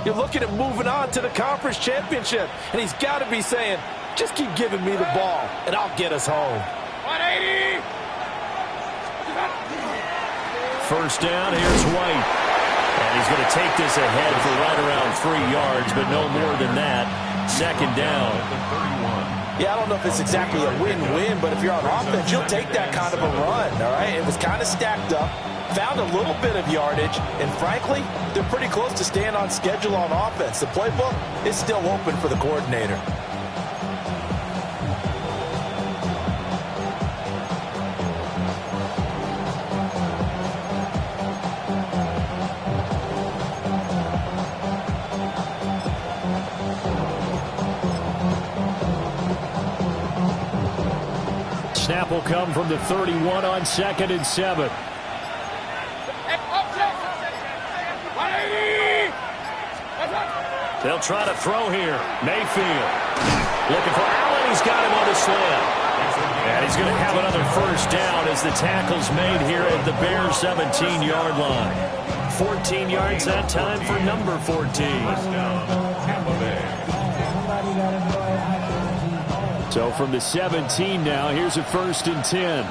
you're looking at moving on to the conference championship, and he's got to be saying, just keep giving me the ball, and I'll get us home. 180! 1st down, here's White. And he's going to take this ahead for right around 3 yards, but no more than that. 2nd down. Yeah, I don't know if it's exactly a win-win, but if you're on offense, you'll take that kind of a run, all right? It was kind of stacked up, found a little bit of yardage, and frankly, they're pretty close to staying on schedule on offense. The playbook is still open for the coordinator. Snap will come from the 31 on 2nd and 7. 180! They'll try to throw here. Mayfield looking for Allen. He's got him on the slant. And he's going to have another 1st down as the tackle's made here at the Bears' 17-yard line. 14 yards that time for number 14. So from the 17 now, here's a 1st and 10.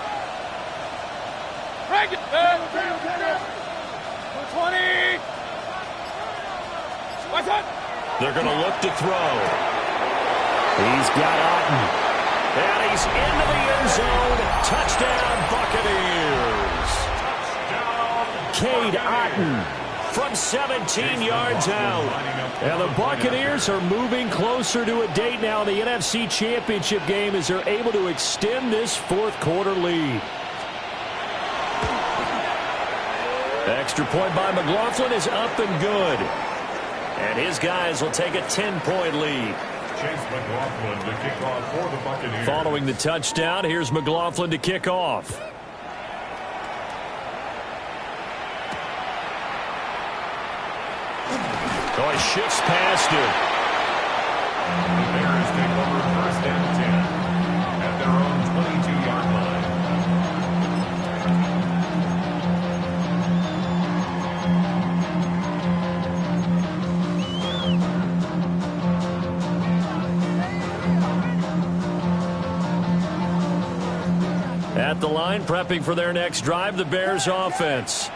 20! What's that? They're going to look to throw. He's got Otten. And he's into the end zone. Touchdown, Buccaneers. Cade Otten from 17 yards out. And the Buccaneers are moving closer to a date now in the NFC Championship game as they're able to extend this 4th quarter lead. Extra point by McLaughlin is up and good. And his guys will take a 10-point lead. Chase McLaughlin to kick off for the Buccaneers. Following the touchdown, here's McLaughlin to kick off. Oh, he shifts past him. The Bears take over 1st and 10 at their own 22-yard line. At the line, prepping for their next drive, the Bears offense.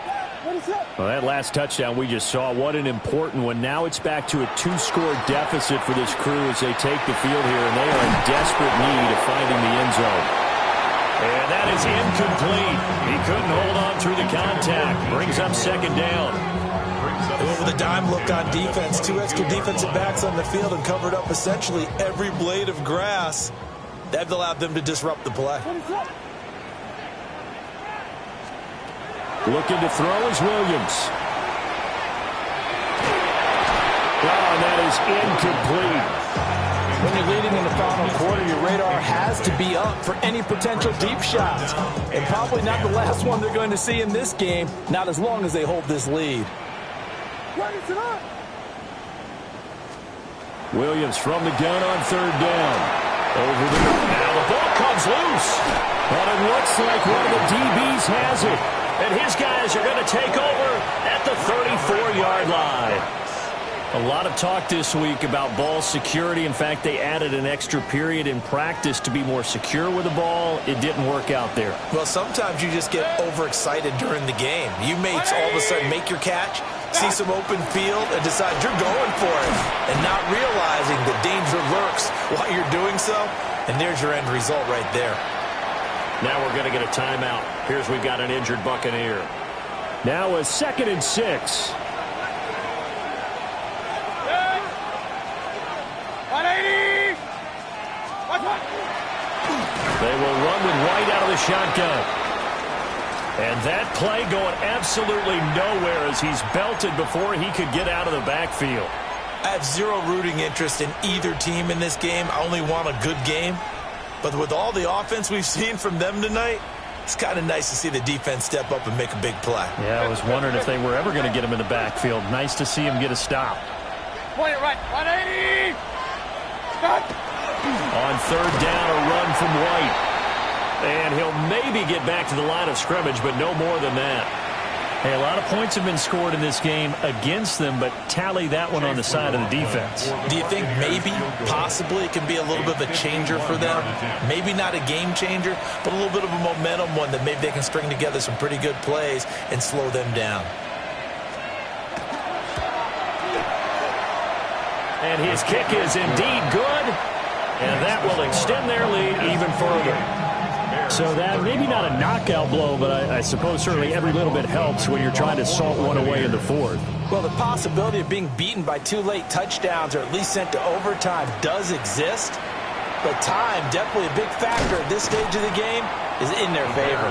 Well, that last touchdown we just saw, what an important one. Now it's back to a 2-score deficit for this crew as they take the field here, and they are in desperate need of finding the end zone. And that is incomplete. He couldn't hold on through the contact. Brings up 2nd down. With a dime look on defense, 2 extra defensive backs on the field and covered up essentially every blade of grass. That allowed them to disrupt the play. Looking to throw is Williams. Oh, and that is incomplete. When you're leading in the final quarter, your radar has to be up for any potential deep shots. And probably not the last one they're going to see in this game, not as long as they hold this lead. Williams from the gun on 3rd down. Over the now the ball comes loose. But it looks like one of the DBs has it. And his guys are going to take over at the 34-yard line. A lot of talk this week about ball security. In fact, they added an extra period in practice to be more secure with the ball. It didn't work out there. Well, sometimes you just get overexcited during the game. You may all of a sudden make your catch, see some open field, and decide you're going for it, and not realizing the danger lurks while you're doing so. And there's your end result right there. Now we're going to get a timeout. Here's we've got an injured Buccaneer. Now a 2nd and 6. They will run with White out of the shotgun. And that play going absolutely nowhere as he's belted before he could get out of the backfield. I have zero rooting interest in either team in this game. I only want a good game. But with all the offense we've seen from them tonight, it's kind of nice to see the defense step up and make a big play. Yeah, I was wondering if they were ever going to get him in the backfield. Nice to see him get a stop. Point it right. 180. Stop. On 3rd down, a run from White. And he'll maybe get back to the line of scrimmage, but no more than that. Hey, a lot of points have been scored in this game against them, but tally that one on the side of the defense. Do you think maybe, possibly, it can be a little bit of a changer for them? Maybe not a game changer, but a little bit of a momentum one that maybe they can string together some pretty good plays and slow them down. And his kick is indeed good, and that will extend their lead even further. So that, maybe not a knockout blow, but I suppose certainly every little bit helps when you're trying to salt one away in the 4th. Well, the possibility of being beaten by 2 late touchdowns or at least sent to overtime does exist. But time, definitely a big factor at this stage of the game, is in their favor.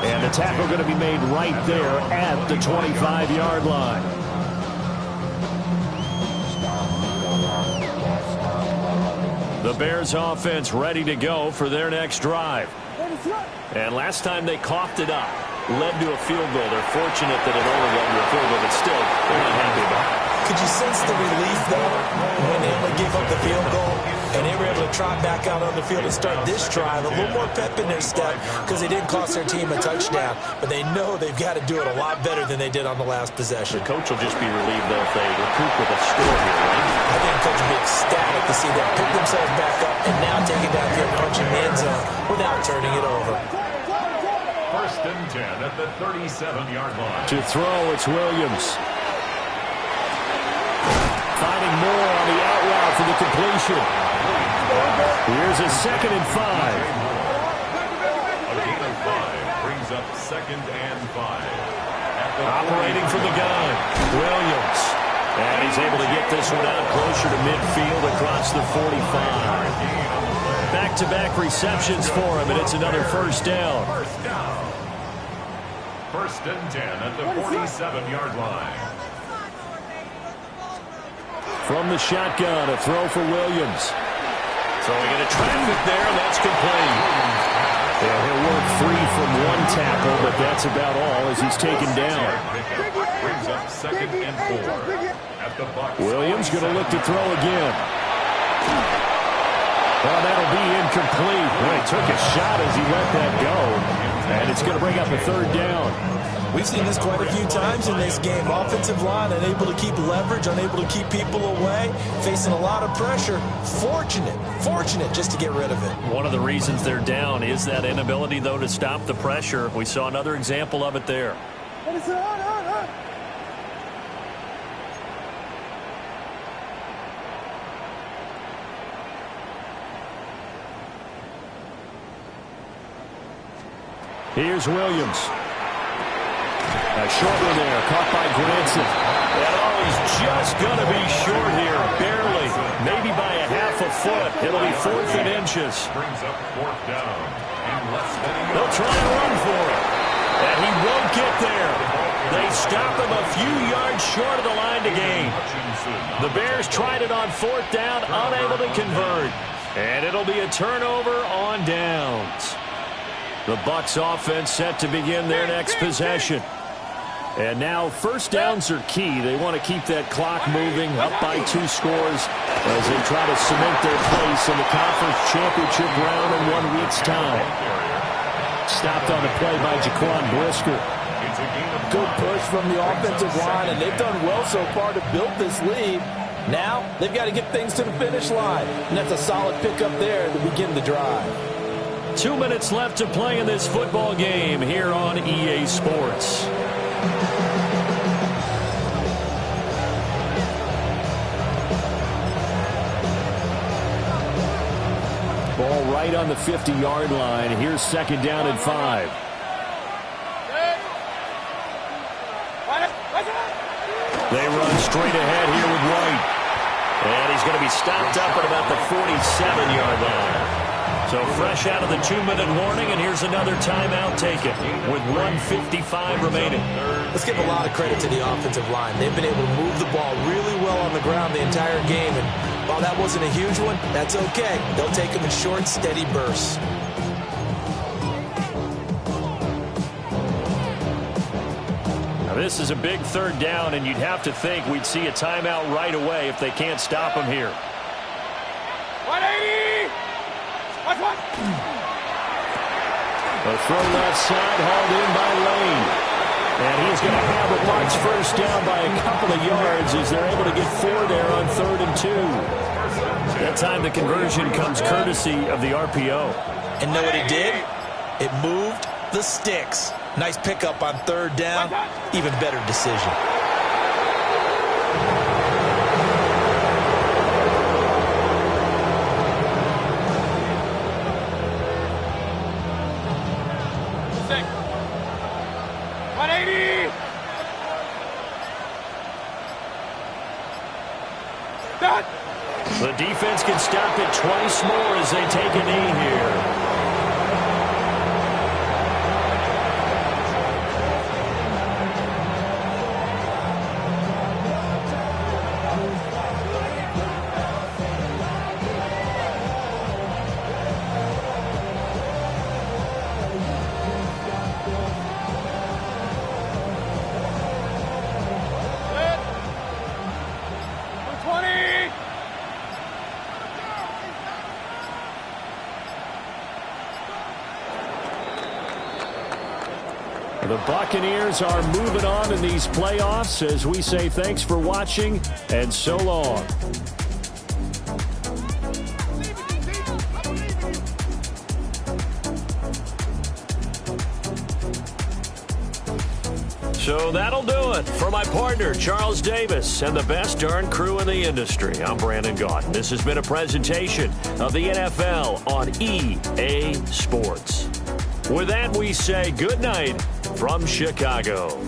And the tackle going to be made right there at the 25-yard line. The Bears offense ready to go for their next drive. And last time they coughed it up, led to a field goal. They're fortunate that it only led to a field goal, but still, they're not happy about it. Could you sense the relief, though, when they only gave up the field goal and they were able to trot back out on the field and start this drive? A little more pep in their step because they didn't cost their team a touchdown, but they know they've got to do it a lot better than they did on the last possession. The coach will just be relieved, though, if they recoup with a score here, right? I think the coach will be ecstatic to see them pick themselves back up and now take it down here, punching the end zone without turning it over. 1st and 10 at the 37-yard line. To throw, it's Williams. Finding more on the out route for the completion. Here's a 2nd and 5. A gain of 5 brings up 2nd and 5. Operating from the gun, Williams. And he's able to get this one out closer to midfield across the 45. Back-to-back receptions for him, and it's another 1st down. 1st and 10 at the 47-yard line. From the shotgun, a throw for Williams. Throwing into traffic there, and that's complete. Yeah, he'll work free from one tackle, but that's about all as he's taken down. Brings up 2nd and 4. At the Bucs. Williams going to look to throw again. Well, that'll be incomplete. Well, he took a shot as he let that go. And it's going to bring up a 3rd down. We've seen this quite a few times in this game. Offensive line unable to keep leverage, unable to keep people away, facing a lot of pressure. Fortunate just to get rid of it. One of the reasons they're down is that inability, though, to stop the pressure. We saw another example of it there. Here's Williams. A short one there, caught by Granson. And he's just going to be short here, barely, maybe by a half a foot. It'll be 4th and inches. Brings up 4th down. They'll try and run for it, and he won't get there. They stop him a few yards short of the line to gain. The Bears tried it on 4th down, unable to convert. And it'll be a turnover on downs. The Bucs offense set to begin their next possession. And now 1st downs are key. They want to keep that clock moving, up by 2 scores as they try to cement their place in the conference championship round in 1 week's time. Stopped on the play by Jaquan Brisker. Good push from the offensive line, and they've done well so far to build this lead. Now they've got to get things to the finish line, and that's a solid pickup there to begin the drive. 2 minutes left to play in this football game here on EA Sports. Ball right on the 50-yard line. Here's 2nd down and 5. They run straight ahead here with White. And he's going to be stopped up at about the 47-yard line. So fresh out of the 2-minute warning, and here's another timeout taken with 1:55 remaining. Let's give a lot of credit to the offensive line. They've been able to move the ball really well on the ground the entire game, and while that wasn't a huge one, that's okay. They'll take them in short, steady bursts. Now this is a big 3rd down, and you'd have to think we'd see a timeout right away if they can't stop him here. 180! Watch one! A throw left side, hauled in by Lane. And he's going to have the Bucs 1st down by a couple of yards as they're able to get 4 there on 3rd and 2. That time the conversion comes courtesy of the RPO. And know what it did? It moved the sticks. Nice pickup on 3rd down. Even better decision. The defense can stop it twice more as they take a knee here. The Buccaneers are moving on in these playoffs as we say thanks for watching and so long. So that'll do it for my partner, Charles Davis, and the best darn crew in the industry. I'm Brandon Gaudin. This has been a presentation of the NFL on EA Sports. With that, we say good night from Chicago.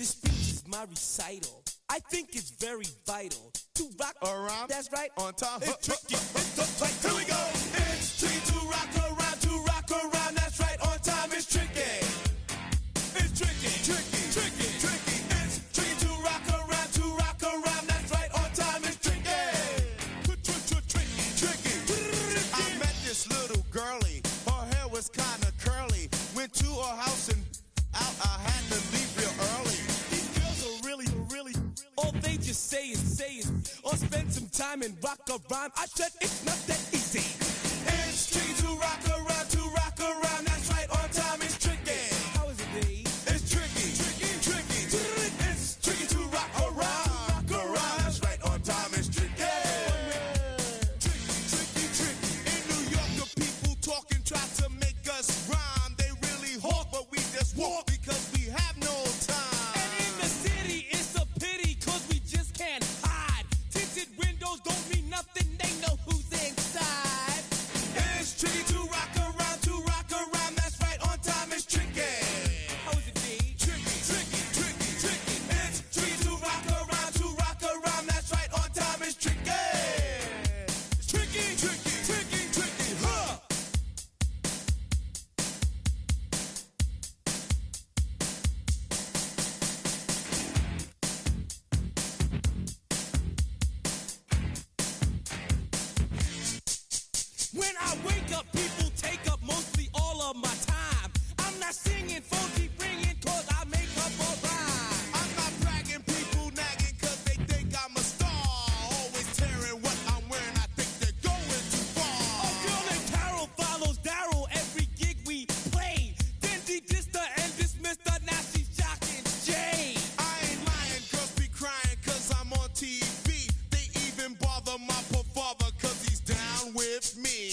This speech is my recital. I think it's very vital to rock around. That's right, on time. It's tricky. It's the fight. Here we go. It's tricky to rock around. To rock around. That's right, on time. It's tricky. It's tricky. Tricky. Tricky. Tricky. It's tricky to rock around. To rock around. That's right, on time. It's tricky. Tricky. Tricky. I met this little girlie. Her hair was kinda curly. Went to her house and out. I had to leave real early. These girls are really, all they just say is, or spend some time and rock a rhyme. I said it's not that easy. It's tricky to rock around, that's right, on time, it's tricky. How is it, Dave? It's tricky. It's tricky to rock around, that's right, on time, it's tricky. Tricky. In New York, the people talking try to make us rhyme. They really hawk, but we just walk because we have no time. And in the city, it's a pity, cause we just can't hide. Tinted windows don't mean nothing, they know who's inside. It's tricky to rock around, that's right, on time, it's tricky. How is it, D? Tricky. It's tricky to rock around, that's right, on time, it's tricky. It's tricky, huh? When I wake up, people take up mostly all of my time. I'm not singing, phone keep ringing, cause I make up a rhyme. I'm not bragging, people nagging cause they think I'm a star. Always tearing what I'm wearing, I think they're going too far. A girl named Carol follows Daryl every gig we play. Then she dissed her and dismissed her, now she's shocking Jay. I ain't lying, girls be crying cause I'm on TV. They even bother my poor father cause he's down with me.